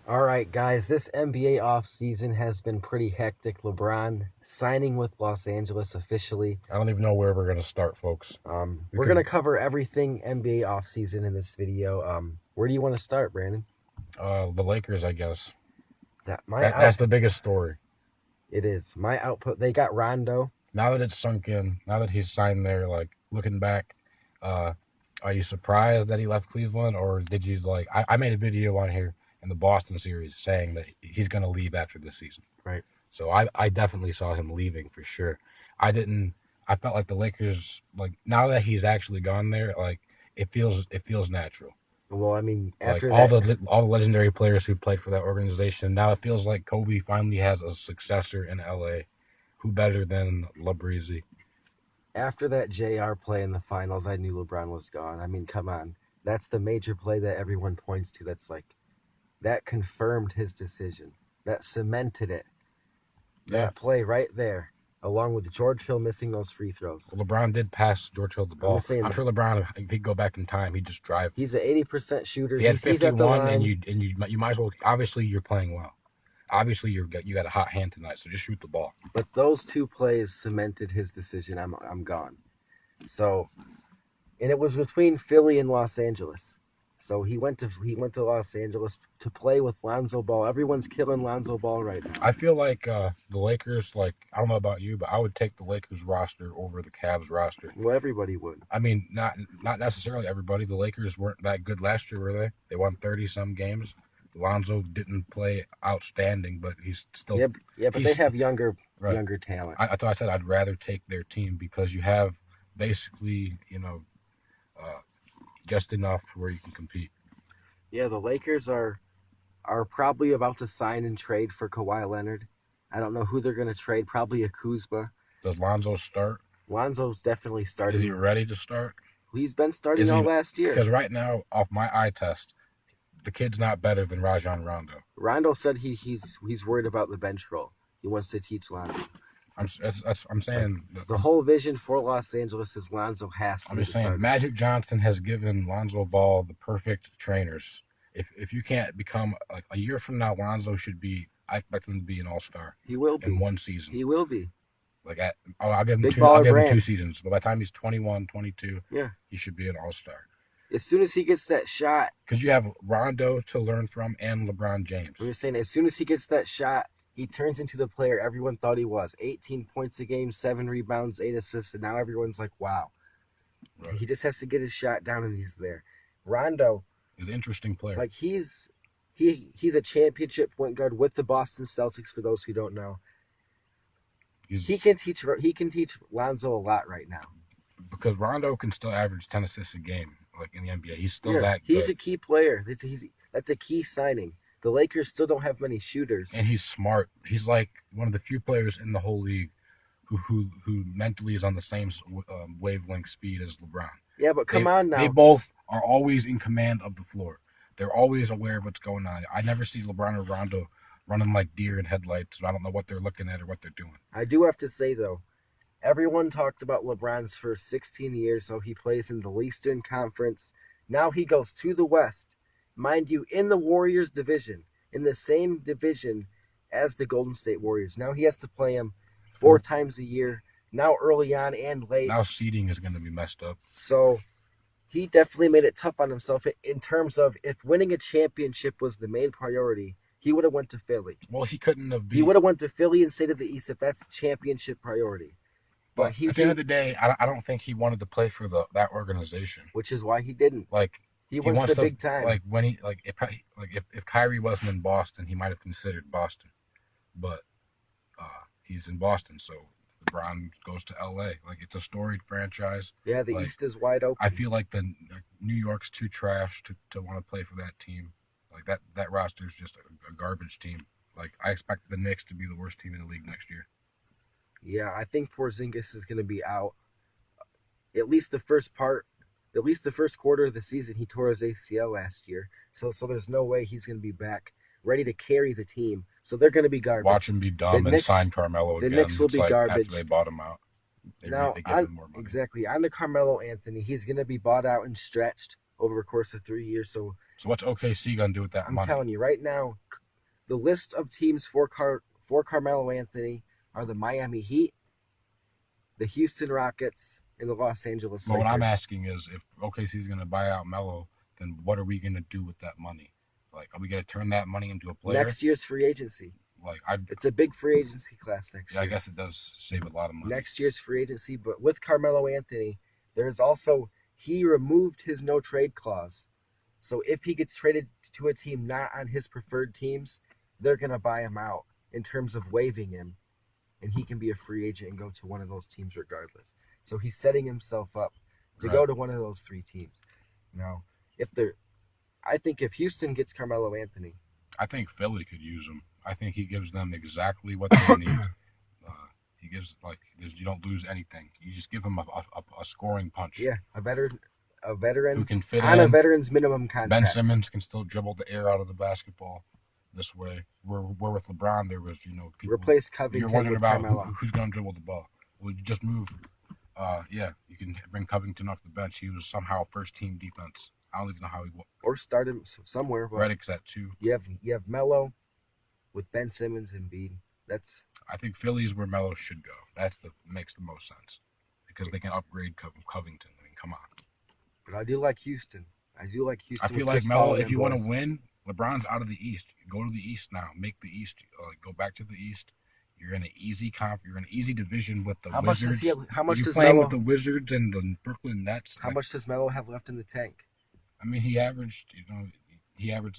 All right, guys, this NBA offseason has been pretty hectic. LeBron signing with Los Angeles officially. I don't even know where we're going to start, folks. We're going to cover everything NBA offseason in this video. Where do you want to start, Brandon? The Lakers, I guess. That's That's the biggest story. It is. My output, they got Rondo. Now that it's sunk in, now that he's signed there, like, looking back, are you surprised that he left Cleveland? Or did you, like, I made a video on here in the Boston series saying that he's going to leave after this season. Right. So I definitely saw him leaving for sure. I felt like the Lakers, like, now that he's actually gone there, like, it feels natural. Well, I mean, after all the legendary players who played for that organization, now it feels like Kobe finally has a successor in LA. Who better than LeBreezy? After that JR play in the finals, I knew LeBron was gone. I mean, come on. That's the major play that everyone points to. That confirmed his decision. That cemented it. That play right there, along with George Hill missing those free throws. Well, LeBron did pass George Hill the ball. I'm sure LeBron, if he'd go back in time, he'd just drive. He's an 80% shooter. He had 51, and you might as well. Obviously, you're playing well. Obviously, you got a hot hand tonight, so just shoot the ball. But those two plays cemented his decision. I'm gone. So, and it was between Philly and Los Angeles. So he went to Los Angeles to play with Lonzo Ball. Everyone's killing Lonzo Ball right now. I feel like the Lakers, like, I don't know about you, but I would take the Lakers roster over the Cavs roster. Well, everybody would. I mean, not necessarily everybody. The Lakers weren't that good last year, were they? They won 30-some games. Lonzo didn't play outstanding, but he's still... Yeah, but they have younger talent. I thought I said I'd rather take their team because you have basically, just enough to where you can compete. Yeah, the Lakers are probably about to sign and trade for Kawhi Leonard. I don't know who they're going to trade. Probably a Kuzma. Does Lonzo start? Lonzo's definitely starting. Is he ready to start? He's been starting all last year. Because right now, off my eye test, the kid's not better than Rajon Rondo. Rondo said he's worried about the bench role. He wants to teach Lonzo. I'm saying the whole vision for Los Angeles is Lonzo has to. I'm just saying Magic Johnson has given Lonzo Ball the perfect trainers. If you can't become, like, a year from now, Lonzo should be. I expect him to be an all-star. He will be in one season. He will be. Like, I'll give him two seasons. But by the time he's 21, 22, he should be an all-star. As soon as he gets that shot, because you have Rondo to learn from and LeBron James. I'm just saying, as soon as he gets that shot, he turns into the player everyone thought he was. 18 points a game, 7 rebounds, 8 assists, and now everyone's like, wow. Right. He just has to get his shot down and he's there. Rondo is an interesting player. Like, he's a championship point guard with the Boston Celtics, for those who don't know. He can teach Lonzo a lot right now. Because Rondo can still average 10 assists a game, like, in the NBA. He's still that good. He's a key player. That's a key signing. The Lakers still don't have many shooters. And he's smart. He's like one of the few players in the whole league who mentally is on the same wavelength speed as LeBron. Yeah, but come on now. They both are always in command of the floor. They're always aware of what's going on. I never see LeBron or Rondo running like deer in headlights. I don't know what they're looking at or what they're doing. I do have to say, though, everyone talked about LeBron's first 16 years, so he plays in the Eastern Conference. Now he goes to the West. Mind you, in the Warriors division, in the same division as the Golden State Warriors. Now he has to play them 4 times a year, now early on and late. Now seeding is going to be messed up. So he definitely made it tough on himself in terms of, if winning a championship was the main priority, he would have went to Philly. Well, he couldn't have He would have went to Philly and State of the East if that's the championship priority. But at the end of the day, I don't think he wanted to play for that organization. Which is why he didn't. Like, he wants the big time. Like, when if Kyrie wasn't in Boston, he might have considered Boston, but he's in Boston, so LeBron goes to LA. Like, it's a storied franchise. Yeah, the East is wide open. I feel like New York's too trash to want to play for that team. Like, that roster is just a garbage team. Like, I expect the Knicks to be the worst team in the league next year. Yeah, I think Porzingis is going to be out. At least the first quarter of the season. He tore his ACL last year. So there's no way he's going to be back ready to carry the team. So they're going to be garbage. Watch him be dumb and sign Carmelo again. The Knicks will be garbage. After they bought him out. They give him more money. Exactly. On the Carmelo Anthony, he's going to be bought out and stretched over the course of 3 years. So what's OKC going to do with that money? I'm telling you, right now, The list of teams for Carmelo Anthony are the Miami Heat, the Houston Rockets, and the Los Angeles But Lakers. what I'm asking is, if OKC is going to buy out Melo, then what are we going to do with that money? Like, are we going to turn that money into a player? Next year's free agency. Like, it's a big free agency class next year. I guess it does save a lot of money. Next year's free agency, but with Carmelo Anthony, there's also, he removed his no trade clause. So if he gets traded to a team not on his preferred teams, they're going to buy him out in terms of waiving him, and he can be a free agent and go to one of those teams regardless. So he's setting himself up to go to one of those three teams. Now, I think if Houston gets Carmelo Anthony, I think Philly could use him. I think he gives them exactly what they need. He gives, like, you don't lose anything. You just give him a scoring punch. Yeah, a veteran who can fit on in. a veteran's minimum contract. Ben Simmons can still dribble the air out of the basketball this way. Where with LeBron, there was, people replace Covington. You're wondering with about Carmelo. who's going to dribble the ball. Well, you just move. You can bring Covington off the bench. He was somehow first team defense. I don't even know how he was. Or start him somewhere. Reddick's at 2. You have Melo with Ben Simmons and Embiid. I think Philly is where Melo should go. Makes the most sense because they can upgrade Covington. I mean, come on. But I do like Houston. I feel like Melo. If you want to win, LeBron's out of the East. Go to the East now. Make the East. Go back to the East. You're in an easy You're in an easy division with the Wizards. How much does playing Melo, with the Wizards and the Brooklyn Nets? How much does Melo have left in the tank? I mean, he averaged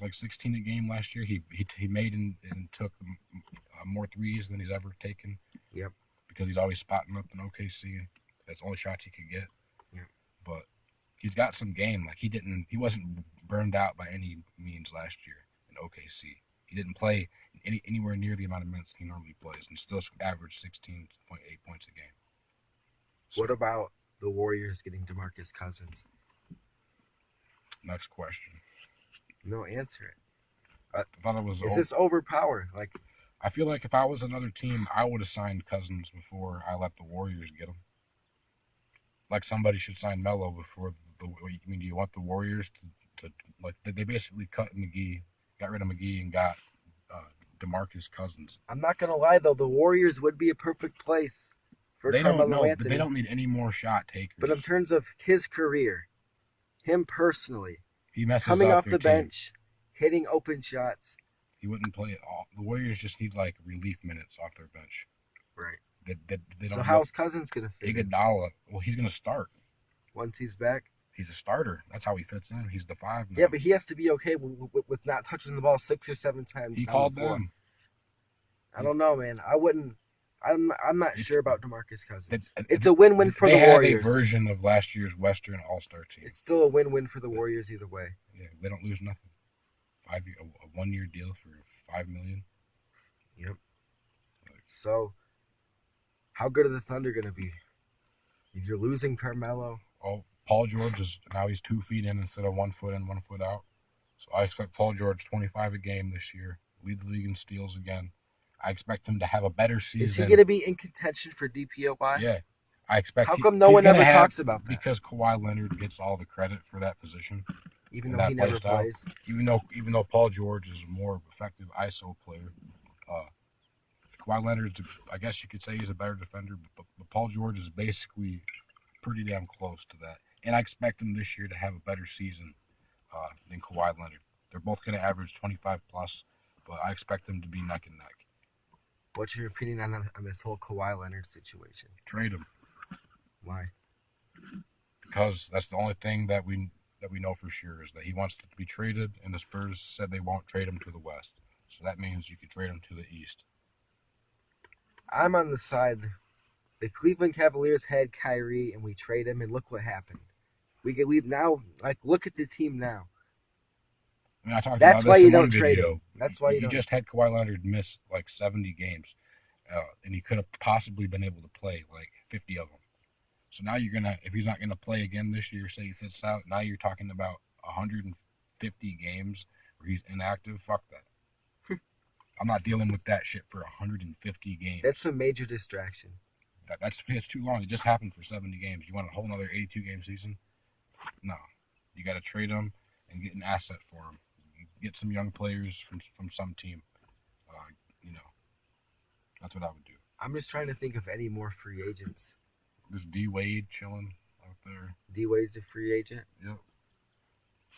like 16 a game last year. He made and took more threes than he's ever taken. Yep. Because he's always spotting up in OKC. That's the only shots he could get. Yep. But he's got some game. Like he wasn't burned out by any means last year in OKC. He didn't play anywhere near the amount of minutes he normally plays, and still averaged 16.8 points a game. So, what about the Warriors getting DeMarcus Cousins? Next question. No, answer it. I thought it was. Is this overpowered? Like, I feel like if I was another team, I would have signed Cousins before I let the Warriors get him. Like somebody should sign Melo before do you want the Warriors to like? They basically got rid of McGee, and got DeMarcus Cousins. I'm not gonna lie though, the Warriors would be a perfect place for Carmelo Anthony. They don't need any more shot takers. But in terms of his career, him personally, he messes coming up off the bench, hitting open shots. He wouldn't play at all. The Warriors just need like relief minutes off their bench. Right. They don't so how's Cousins gonna fit? Iguodala. Well, he's gonna start once he's back. He's a starter. That's how he fits in. He's the 5 now. Yeah, but he has to be okay with not touching the ball 6 or 7 times. He called them. I don't know, man. I wouldn't. I'm not sure about DeMarcus Cousins. It's a win-win for the Warriors. They have a version of last year's Western All-Star team. It's still a win-win for the Warriors either way. Yeah, they don't lose nothing. A 1-year deal for $5 million. Yep. So, how good are the Thunder going to be? If you're losing Carmelo. Oh, Paul George he's 2 feet in instead of 1 foot in, 1 foot out. So I expect Paul George 25 a game this year, lead the league in steals again. I expect him to have a better season. Is he going to be in contention for DPOY? Yeah. I expect. How come no one ever talks about that? Because Kawhi Leonard gets all the credit for that position. Even though he never plays. Even though Paul George is a more effective ISO player. Kawhi Leonard's, I guess you could say he's a better defender, but Paul George is basically pretty damn close to that. And I expect him this year to have a better season than Kawhi Leonard. They're both going to average 25 plus, but I expect them to be neck and neck. What's your opinion on this whole Kawhi Leonard situation? Trade him. Why? Because that's the only thing that we know for sure is that he wants to be traded, and the Spurs said they won't trade him to the West. So that means you could trade him to the East. I'm on the side. The Cleveland Cavaliers had Kyrie, and we trade him, and look what happened. We now, like, look at the team now. I mean, I talked That's about why this you in don't one trade video. him. That's why you don't. Just had Kawhi Leonard miss like 70 games, and he could have possibly been able to play like 50 of them. So now if he's not gonna play again this year, say he sits out, now you're talking about 150 games where he's inactive. Fuck that. I'm not dealing with that shit for 150 games. That's a major distraction. It's too long. It just happened for 70 games. You want a whole another 82 game season? No. You got to trade him and get an asset for him. Get some young players from some team. That's what I would do. I'm just trying to think of any more free agents. There's D Wade chilling out there. D Wade's a free agent. Yep.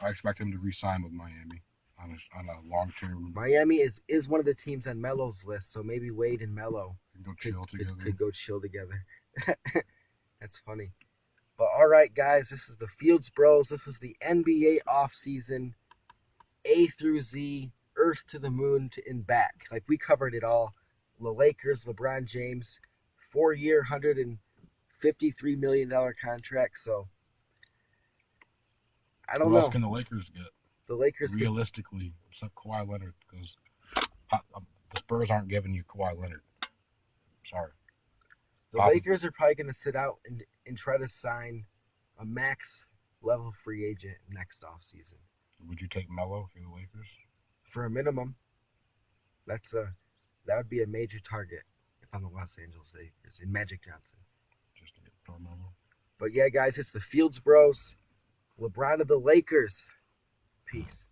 I expect him to re-sign with Miami on a long-term. Miami is one of the teams on Melo's list, so maybe Wade and Melo could go chill together. That's funny. But all right, guys, this is the Fields Bros. This was the NBA offseason, A through Z, Earth to the moon and back. Like, we covered it all. The Lakers, LeBron James, 4-year, $153 million contract. So, I don't know. What else can the Lakers get? The Lakers realistically, except Kawhi Leonard, because the Spurs aren't giving you Kawhi Leonard. Sorry. The Lakers are probably going to sit out and try to sign a max level free agent next offseason. Would you take Melo for the Lakers? For a minimum. That would be a major target if I'm the Los Angeles Lakers and Magic Johnson. Just to get Carmelo. But yeah, guys, it's the Fields Bros. LeBron of the Lakers. Peace.